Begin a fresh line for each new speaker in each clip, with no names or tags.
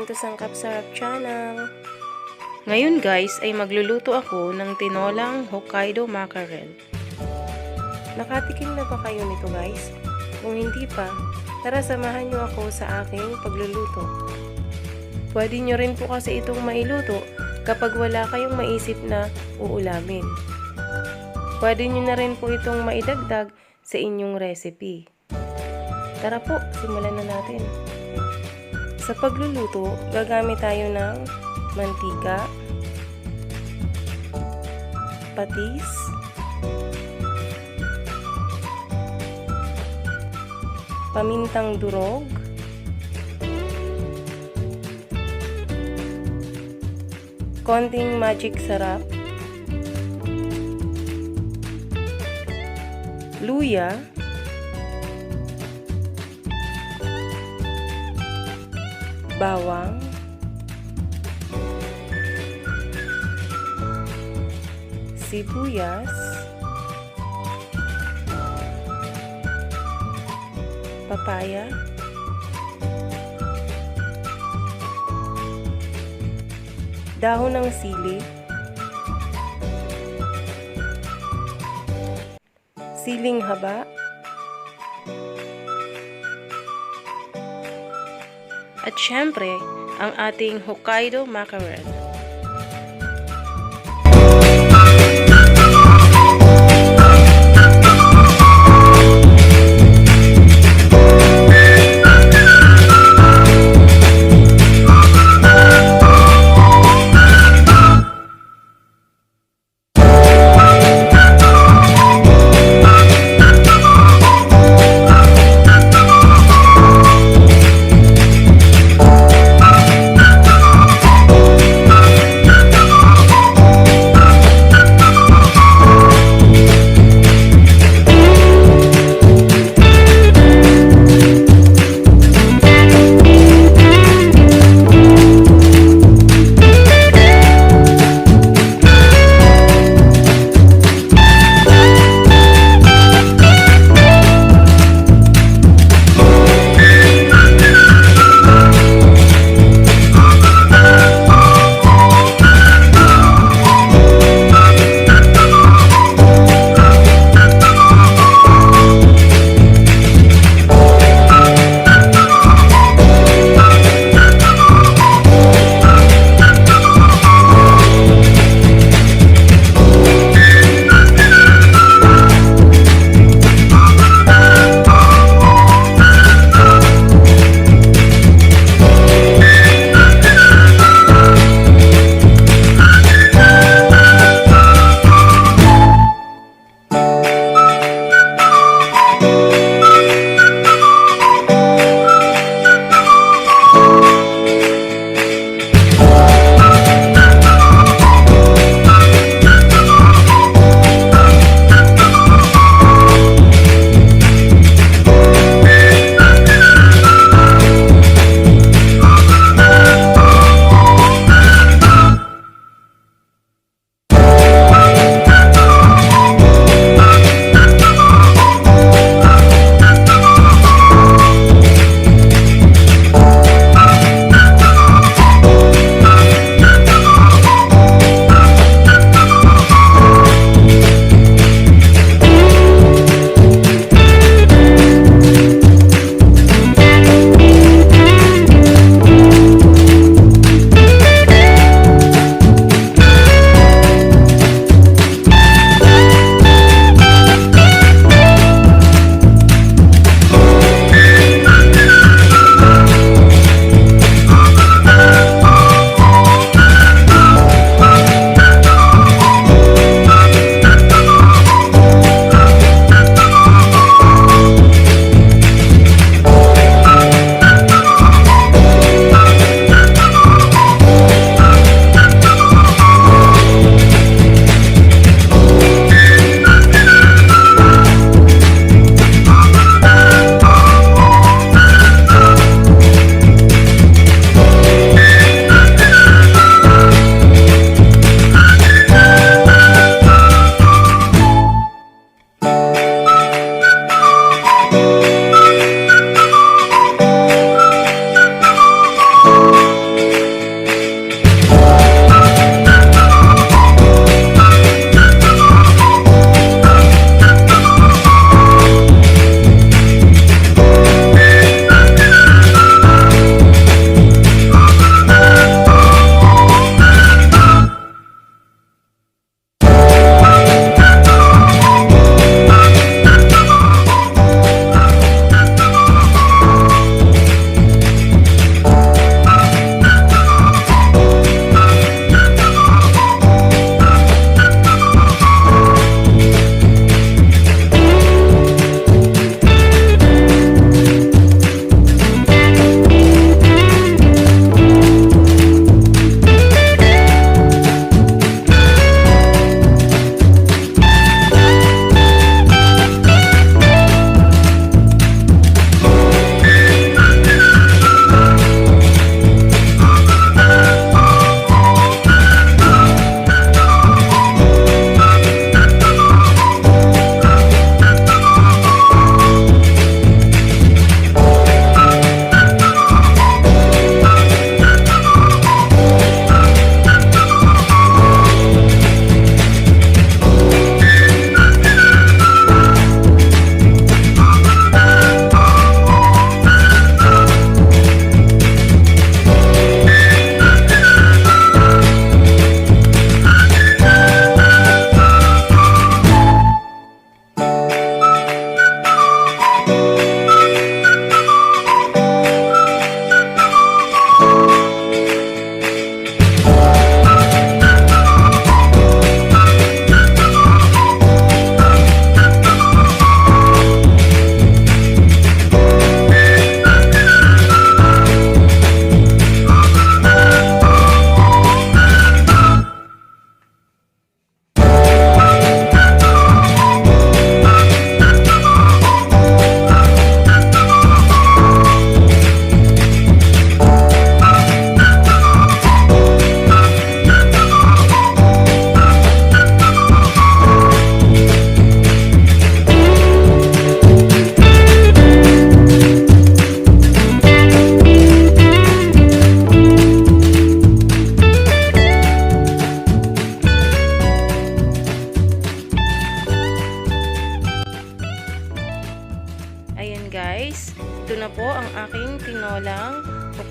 Welcome to Sangkap Sarap channel. Ngayon guys ay magluluto ako ng Tinolang Hokkaido Mackerel. Nakatikim na ba kayo nito guys? Kung hindi pa, tara samahan nyo ako sa aking pagluluto. Pwede nyo rin po kasi itong mailuto kapag wala kayong maisip na uulamin. Pwede nyo na rin po itong maidagdag sa inyong recipe. Tara po, simulan na natin. Sa pagluluto, gagamit tayo ng mantika, patis, pamintang durog, konting magic sarap, luya, bawang, sibuyas, papaya, dahon ng sili, siling haba, at syempre, ang ating Hokkaido Mackerel.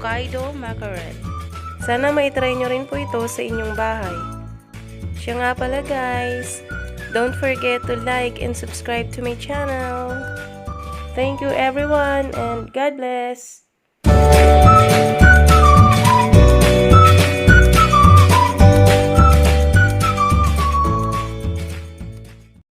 Hokkaido Mackerel.
Sana maitry nyo rin po ito sa inyong bahay. Siya nga pala guys, don't forget to like and subscribe to my channel. Thank you everyone and God bless!